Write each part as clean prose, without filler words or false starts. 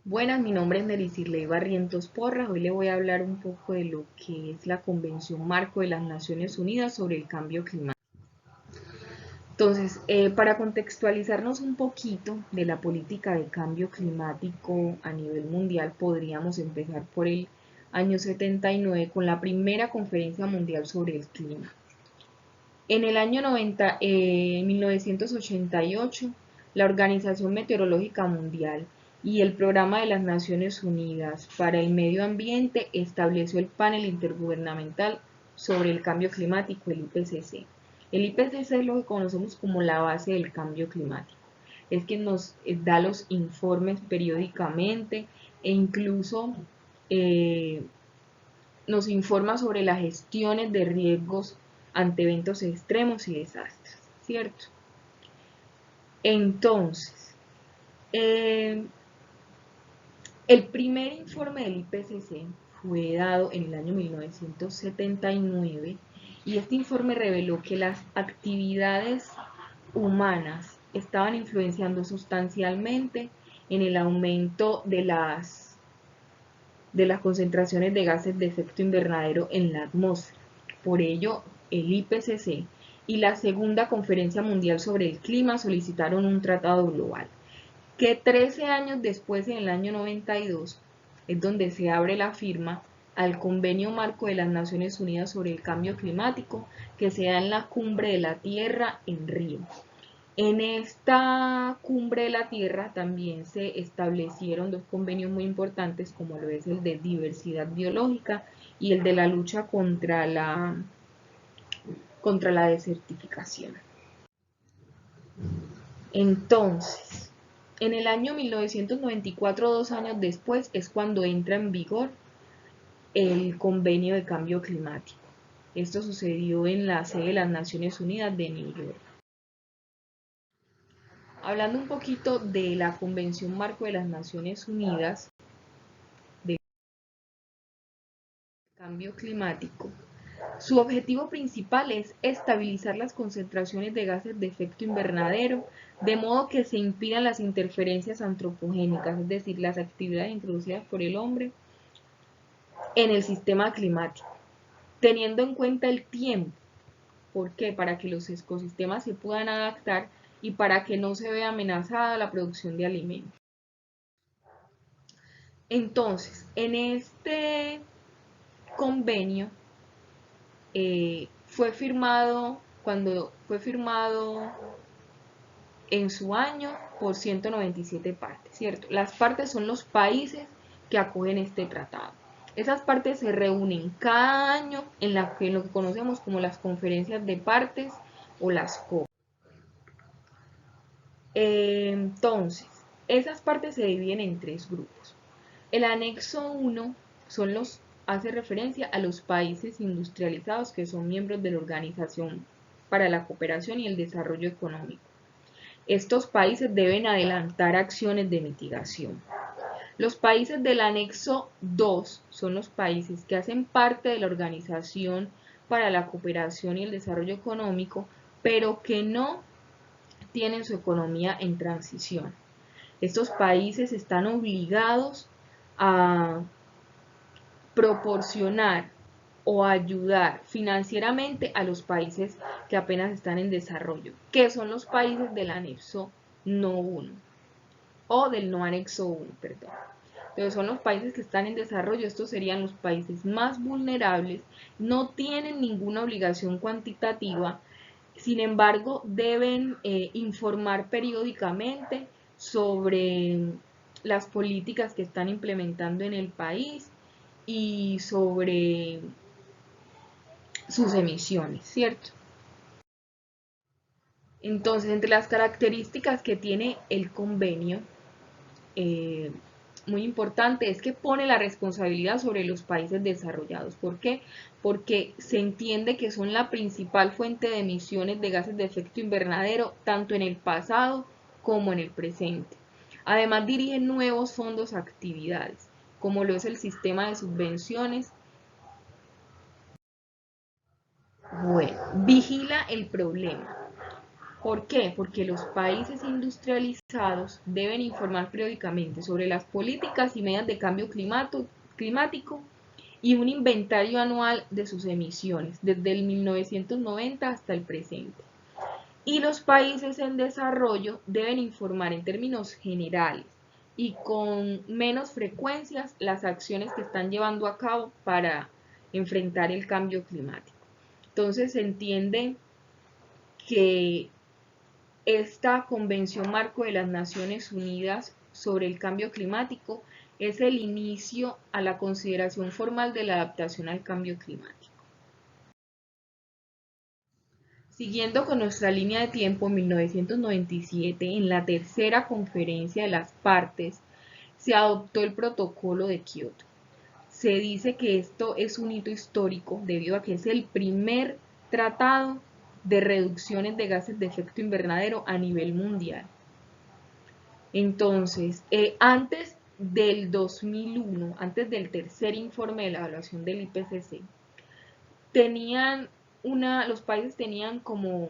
Buenas, mi nombre es Nerisirley Barrientos Porras. Hoy le voy a hablar un poco de lo que es la Convención Marco de las Naciones Unidas sobre el Cambio Climático. Entonces, para contextualizarnos un poquito de la política de cambio climático a nivel mundial, podríamos empezar por el año 79 con la primera conferencia mundial sobre el clima. En el año 1988, la Organización Meteorológica Mundial y el Programa de las Naciones Unidas para el Medio Ambiente estableció el Panel Intergubernamental sobre el Cambio Climático, el IPCC. El IPCC es lo que conocemos como la base del cambio climático. Es que nos da los informes periódicamente e incluso eh, nos informa sobre las gestiones de riesgos ante eventos extremos y desastres, ¿cierto? Entonces, eh, el primer informe del IPCC fue dado en el año 1979 y este informe reveló que las actividades humanas estaban influenciando sustancialmente en el aumento de las concentraciones de gases de efecto invernadero en la atmósfera. Por ello, el IPCC y la Segunda Conferencia Mundial sobre el Clima solicitaron un tratado global, que 13 años después, en el año 92, es donde se abre la firma al Convenio Marco de las Naciones Unidas sobre el Cambio Climático, que se da en la Cumbre de la Tierra en Río. En esta Cumbre de la Tierra también se establecieron dos convenios muy importantes, como lo es el de diversidad biológica y el de la lucha contra la desertificación. Entonces, en el año 1994, 2 años después, es cuando entra en vigor el Convenio de Cambio Climático. Esto sucedió en la sede de las Naciones Unidas de New York. Hablando un poquito de la Convención Marco de las Naciones Unidas de Cambio Climático, su objetivo principal es estabilizar las concentraciones de gases de efecto invernadero, de modo que se impidan las interferencias antropogénicas, es decir, las actividades introducidas por el hombre en el sistema climático, teniendo en cuenta el tiempo. ¿Por qué? Para que los ecosistemas se puedan adaptar y para que no se vea amenazada la producción de alimentos. Entonces, en este convenio fue firmado en su año por 197 partes, ¿cierto? Las partes son los países que acogen este tratado. Esas partes se reúnen cada año en lo que conocemos como las conferencias de partes o las COP. Entonces, esas partes se dividen en tres grupos. El anexo 1 hace referencia a los países industrializados que son miembros de la Organización para la Cooperación y el Desarrollo Económico. Estos países deben adelantar acciones de mitigación. Los países del anexo 2 son los países que hacen parte de la Organización para la Cooperación y el Desarrollo Económico, pero que no tienen su economía en transición. Estos países están obligados a proporcionar o ayudar financieramente a los países que apenas están en desarrollo, que son los países del anexo no 1 o del no anexo 1, perdón. Entonces son los países que están en desarrollo, estos serían los países más vulnerables, no tienen ninguna obligación cuantitativa, sin embargo deben informar periódicamente sobre las políticas que están implementando en el país y sobre sus emisiones, ¿cierto? Entonces, entre las características que tiene el convenio, eh, muy importante es que pone la responsabilidad sobre los países desarrollados. ¿Por qué? Porque se entiende que son la principal fuente de emisiones de gases de efecto invernadero tanto en el pasado como en el presente. Además, dirigen nuevos fondos a actividades, como lo es el sistema de subvenciones. Bueno, vigila el problema. ¿Por qué? Porque los países industrializados deben informar periódicamente sobre las políticas y medidas de cambio climático y un inventario anual de sus emisiones, desde el 1990 hasta el presente. Y los países en desarrollo deben informar en términos generales y con menos frecuencias las acciones que están llevando a cabo para enfrentar el cambio climático. Entonces se entiende que esta Convención Marco de las Naciones Unidas sobre el Cambio Climático es el inicio a la consideración formal de la adaptación al cambio climático. Siguiendo con nuestra línea de tiempo, en 1997, en la tercera conferencia de las partes, se adoptó el Protocolo de Kioto. Se dice que esto es un hito histórico debido a que es el primer tratado de reducciones de gases de efecto invernadero a nivel mundial. Entonces, antes del 2001, antes del tercer informe de la evaluación del IPCC, los países tenían como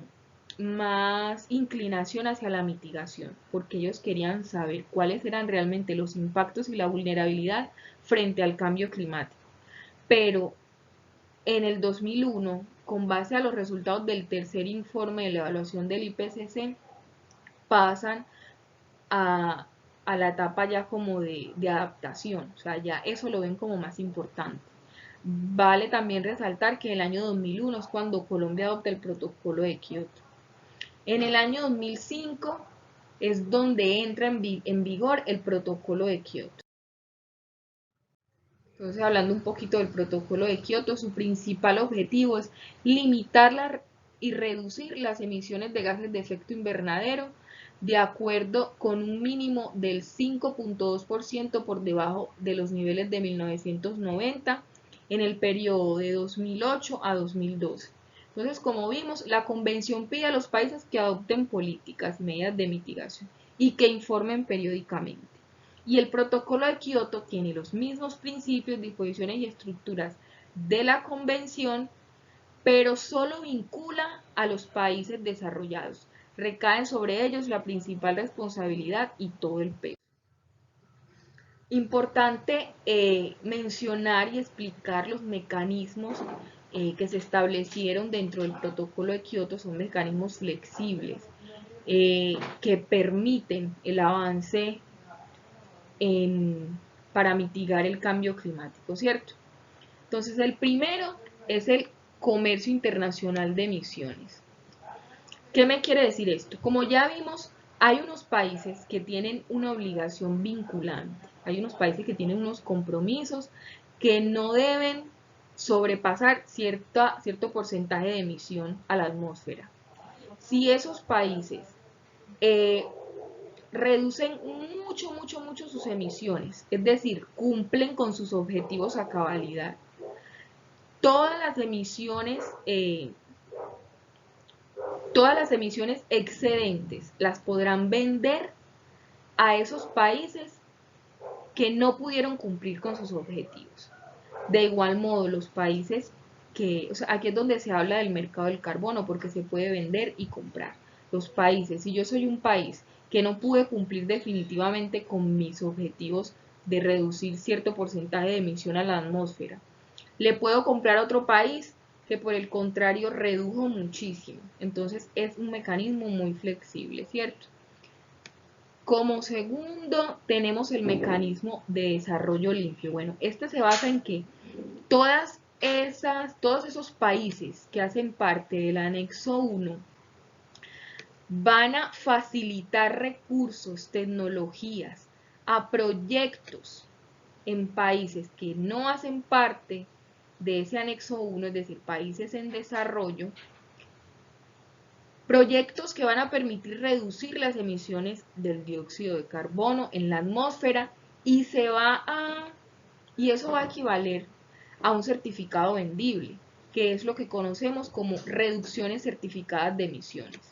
más inclinación hacia la mitigación, porque ellos querían saber cuáles eran realmente los impactos y la vulnerabilidad frente al cambio climático. Pero en el 2001, con base a los resultados del tercer informe de la evaluación del IPCC, pasan a la etapa ya como de adaptación, o sea, ya eso lo ven como más importante. Vale también resaltar que el año 2001 es cuando Colombia adopta el Protocolo de Kioto. En el año 2005 es donde entra en vigor el Protocolo de Kioto. Entonces, hablando un poquito del Protocolo de Kioto, su principal objetivo es limitar y reducir las emisiones de gases de efecto invernadero de acuerdo con un mínimo del 5.2% por debajo de los niveles de 1990 en el periodo de 2008 a 2012. Entonces, como vimos, la Convención pide a los países que adopten políticas y medidas de mitigación y que informen periódicamente. Y el Protocolo de Kioto tiene los mismos principios, disposiciones y estructuras de la Convención, pero solo vincula a los países desarrollados. Recaen sobre ellos la principal responsabilidad y todo el peso. Importante mencionar y explicar los mecanismos que se establecieron dentro del Protocolo de Kioto. Son mecanismos flexibles que permiten el avance para mitigar el cambio climático, ¿cierto? Entonces, el primero es el comercio internacional de emisiones. ¿Qué me quiere decir esto? Como ya vimos, hay unos países que tienen una obligación vinculante, hay unos países que tienen unos compromisos que no deben sobrepasar cierto porcentaje de emisión a la atmósfera. Si esos países reducen mucho sus emisiones, es decir, cumplen con sus objetivos a cabalidad, todas las emisiones excedentes las podrán vender a esos países que no pudieron cumplir con sus objetivos. De igual modo, los países aquí es donde se habla del mercado del carbono, porque se puede vender y comprar. Los países, si yo soy un país que no pude cumplir definitivamente con mis objetivos de reducir cierto porcentaje de emisión a la atmósfera, le puedo comprar a otro país que por el contrario redujo muchísimo. Entonces es un mecanismo muy flexible, ¿cierto? Como segundo tenemos el mecanismo de desarrollo limpio. Bueno, este se basa en que todos esos países que hacen parte del anexo 1 van a facilitar recursos, tecnologías a proyectos en países que no hacen parte de ese anexo 1, es decir, países en desarrollo, proyectos que van a permitir reducir las emisiones del dióxido de carbono en la atmósfera y eso va a equivaler a un certificado vendible, que es lo que conocemos como reducciones certificadas de emisiones.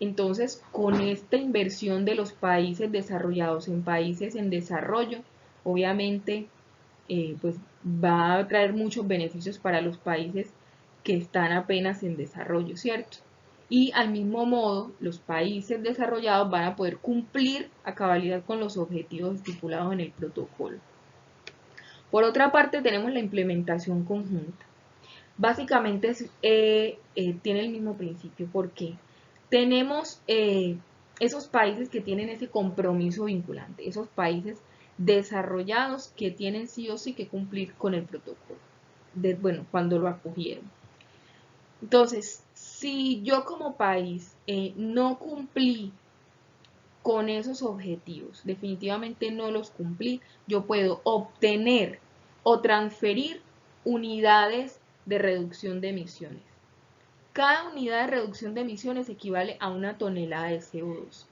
Entonces, con esta inversión de los países desarrollados en países en desarrollo, obviamente, pues va a traer muchos beneficios para los países que están apenas en desarrollo, ¿cierto? y al mismo modo los países desarrollados van a poder cumplir a cabalidad con los objetivos estipulados en el protocolo. Por otra parte, tenemos la implementación conjunta. Básicamente tiene el mismo principio. ¿Por qué? Tenemos esos países que tienen ese compromiso vinculante, esos países desarrollados que tienen sí o sí que cumplir con el protocolo, bueno, cuando lo acogieron. Entonces, si yo como país no cumplí con esos objetivos, definitivamente no los cumplí, yo puedo obtener o transferir unidades de reducción de emisiones. Cada unidad de reducción de emisiones equivale a una tonelada de CO2.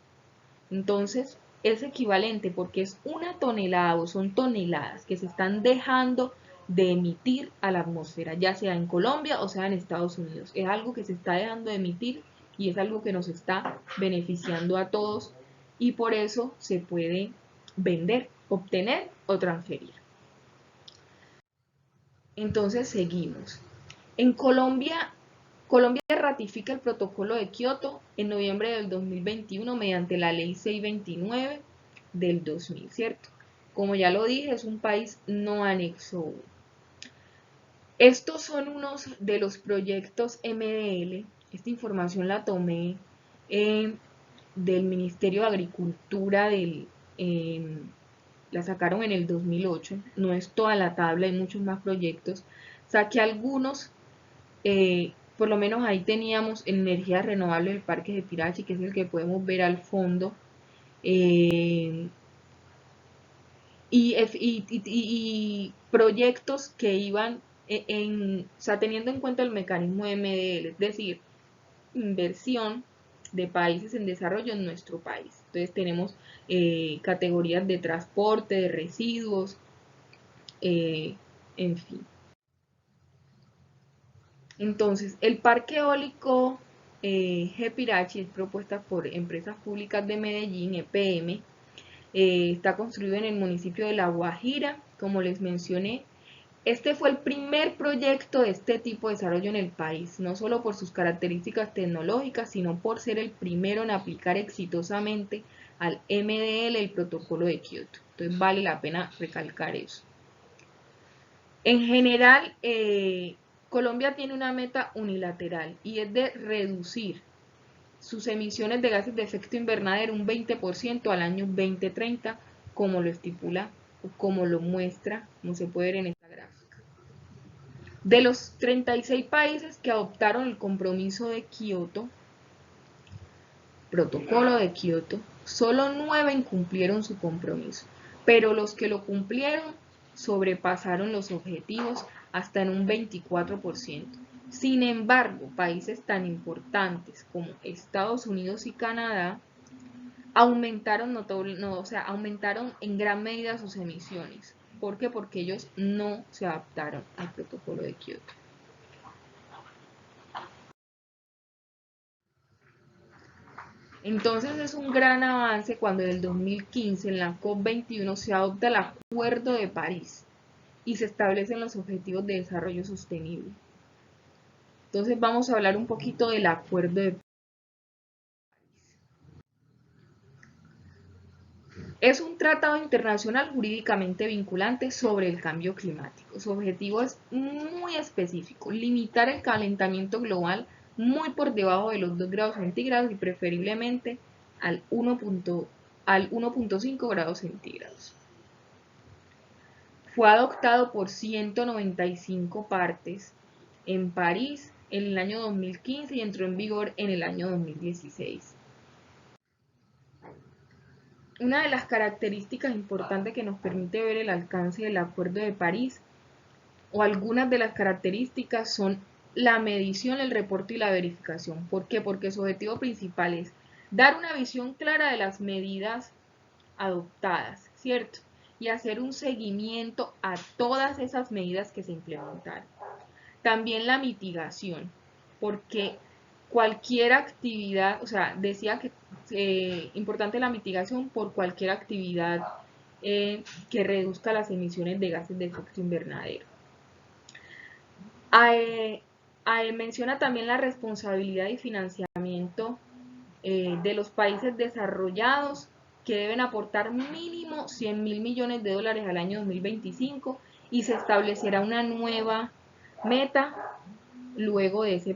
Entonces, es equivalente porque es una tonelada o son toneladas que se están dejando de emitir a la atmósfera, ya sea en Colombia o sea en Estados Unidos. Es algo que se está dejando de emitir y es algo que nos está beneficiando a todos y por eso se puede vender, obtener o transferir. Entonces seguimos. En Colombia ratifica el protocolo de Kioto en noviembre del 2021 mediante la ley 629 del 2000, ¿cierto? Como ya lo dije, es un país no anexo. Estos son unos de los proyectos MDL. Esta información la tomé del Ministerio de Agricultura la sacaron en el 2008, no es toda la tabla, hay muchos más proyectos. Saqué algunos, por lo menos ahí teníamos energía renovable del Parque de Pirachi, que es el que podemos ver al fondo. Y proyectos que iban o sea, teniendo en cuenta el mecanismo de MDL, es decir, inversión de países en desarrollo en nuestro país. Entonces tenemos categorías de transporte, de residuos, en fin. Entonces, el parque eólico Gepirachi es propuesta por Empresas Públicas de Medellín, EPM. Está construido en el municipio de La Guajira, como les mencioné. Este fue el primer proyecto de este tipo de desarrollo en el país, no solo por sus características tecnológicas, sino por ser el primero en aplicar exitosamente al MDL, el protocolo de Kioto. Entonces vale la pena recalcar eso. En general, Colombia tiene una meta unilateral y es de reducir sus emisiones de gases de efecto invernadero un 20% al año 2030, como lo estipula o como lo muestra, como se puede ver en esta gráfica. De los 36 países que adoptaron el compromiso de Kioto, protocolo de Kioto, solo 9 incumplieron su compromiso, pero los que lo cumplieron sobrepasaron los objetivos hasta en un 24%. Sin embargo, países tan importantes como Estados Unidos y Canadá aumentaron en gran medida sus emisiones. ¿Por qué? Porque ellos no se adaptaron al protocolo de Kioto. Entonces es un gran avance cuando en el 2015 en la COP21 se adopta el Acuerdo de París y se establecen los objetivos de desarrollo sostenible. Entonces vamos a hablar un poquito del Acuerdo de París. Es un tratado internacional jurídicamente vinculante sobre el cambio climático. Su objetivo es muy específico, limitar el calentamiento global muy por debajo de los 2 grados centígrados y preferiblemente al 1.5 grados centígrados. Fue adoptado por 195 partes en París en el año 2015 y entró en vigor en el año 2016. Una de las características importantes que nos permite ver el alcance del Acuerdo de París, o algunas de las características, son la medición, el reporte y la verificación. ¿Por qué? Porque su objetivo principal es dar una visión clara de las medidas adoptadas, ¿cierto? Y hacer un seguimiento a todas esas medidas que se implementaron. También la mitigación, porque cualquier actividad, o sea, decía que importante la mitigación por cualquier actividad que reduzca las emisiones de gases de efecto invernadero. Menciona también la responsabilidad y financiamiento de los países desarrollados que deben aportar mínimo 100.000 millones de dólares al año 2025 y se establecerá una nueva meta luego de ese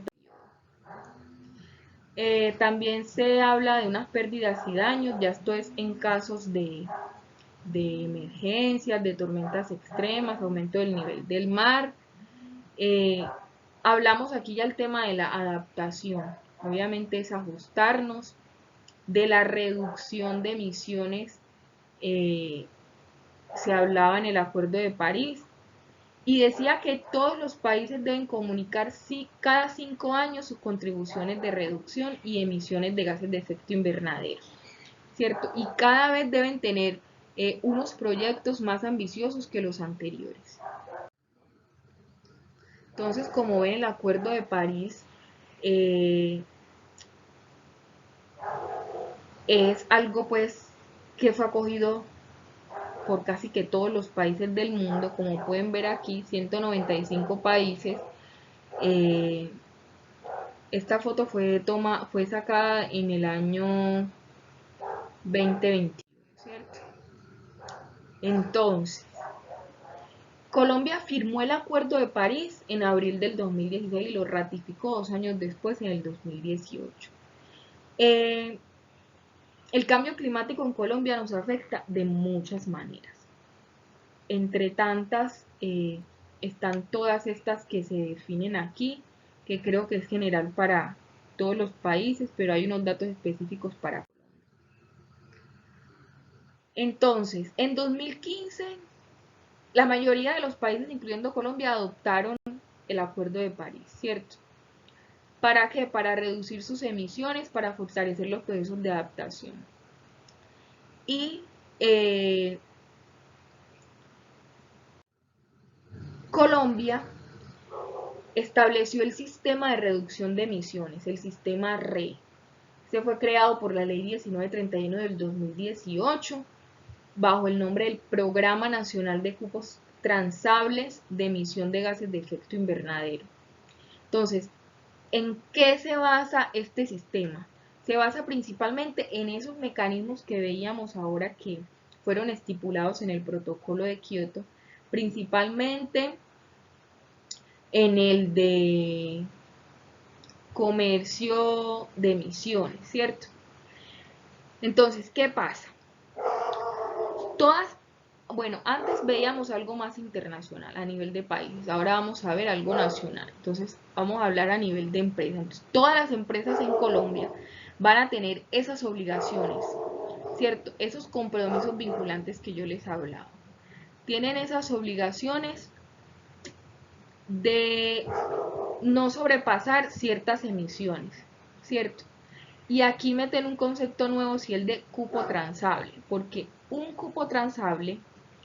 periodo. También se habla de unas pérdidas y daños, ya esto es en casos de emergencias, de tormentas extremas, aumento del nivel del mar. Hablamos aquí ya el tema de la adaptación, obviamente es ajustarnos, de la reducción de emisiones, se hablaba en el Acuerdo de París, y decía que todos los países deben comunicar cada 5 años sus contribuciones de reducción y emisiones de gases de efecto invernadero, ¿cierto? Y cada vez deben tener unos proyectos más ambiciosos que los anteriores. Entonces, como ven, el Acuerdo de París es algo pues que fue acogido por casi que todos los países del mundo. Como pueden ver aquí, 195 países. Esta foto fue sacada en el año 2021, ¿cierto? Entonces, Colombia firmó el Acuerdo de París en abril del 2016 y lo ratificó 2 años después, en el 2018. El cambio climático en Colombia nos afecta de muchas maneras. Entre tantas, están todas estas que se definen aquí, que creo que es general para todos los países, pero hay unos datos específicos para Colombia. Entonces, en 2015, la mayoría de los países, incluyendo Colombia, adoptaron el Acuerdo de París, ¿cierto? ¿Para qué? Para reducir sus emisiones, para fortalecer los procesos de adaptación. Y Colombia estableció el sistema de reducción de emisiones, el sistema RE. Se fue creado por la Ley 1931 del 2018 bajo el nombre del Programa Nacional de Cupos Transables de Emisión de Gases de Efecto Invernadero. Entonces, ¿en qué se basa este sistema? Se basa principalmente en esos mecanismos que veíamos ahora que fueron estipulados en el protocolo de Kioto, principalmente en el de comercio de emisiones, ¿cierto? Entonces, ¿qué pasa? Bueno, antes veíamos algo más internacional a nivel de países, ahora vamos a ver algo nacional. Entonces, vamos a hablar a nivel de empresas. Entonces, todas las empresas en Colombia van a tener esas obligaciones, ¿cierto? Esos compromisos vinculantes que yo les hablaba. Tienen esas obligaciones de no sobrepasar ciertas emisiones, ¿cierto? Y aquí meten un concepto nuevo, si el de cupo transable, porque un cupo transable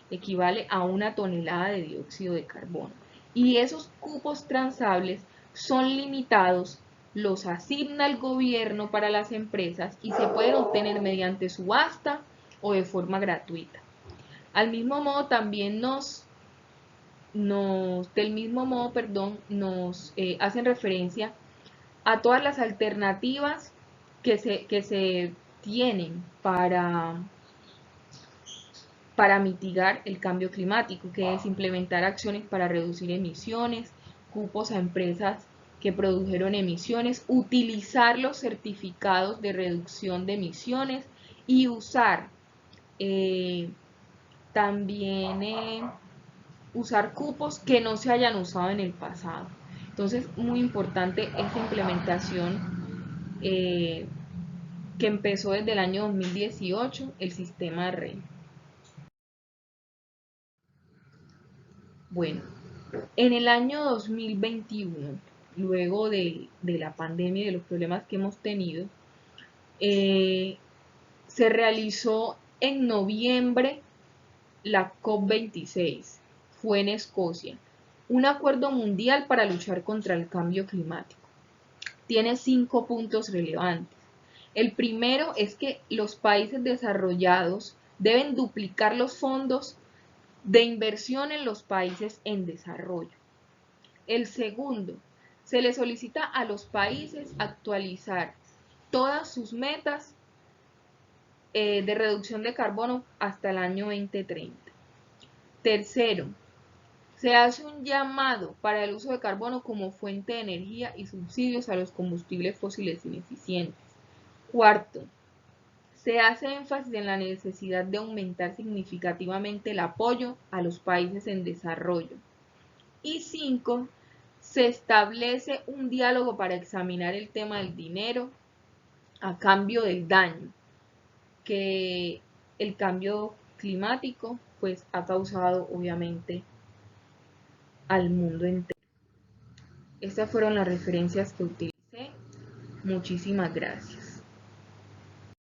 equivale a 1 tonelada de dióxido de carbono. Y esos cupos transables son limitados, los asigna el gobierno para las empresas y se pueden obtener mediante subasta o de forma gratuita. Al mismo modo también nos hacen referencia a todas las alternativas que se tienen para mitigar el cambio climático, que es implementar acciones para reducir emisiones, cupos a empresas que produjeron emisiones, utilizar los certificados de reducción de emisiones y usar también usar cupos que no se hayan usado en el pasado. Entonces, muy importante esta implementación que empezó desde el año 2018, el sistema RE. Bueno, en el año 2021, luego de la pandemia y de los problemas que hemos tenido, se realizó en noviembre la COP26, fue en Escocia, un acuerdo mundial para luchar contra el cambio climático. Tiene 5 puntos relevantes. El primero es que los países desarrollados deben duplicar los fondos de inversión en los países en desarrollo. El segundo, se le solicita a los países actualizar todas sus metas de reducción de carbono hasta el año 2030. Tercero, se hace un llamado para el uso de carbono como fuente de energía y subsidios a los combustibles fósiles ineficientes. Cuarto, se hace énfasis en la necesidad de aumentar significativamente el apoyo a los países en desarrollo. Y 5. Se establece un diálogo para examinar el tema del dinero a cambio del daño que el cambio climático pues ha causado obviamente al mundo entero. Estas fueron las referencias que utilicé. Muchísimas gracias.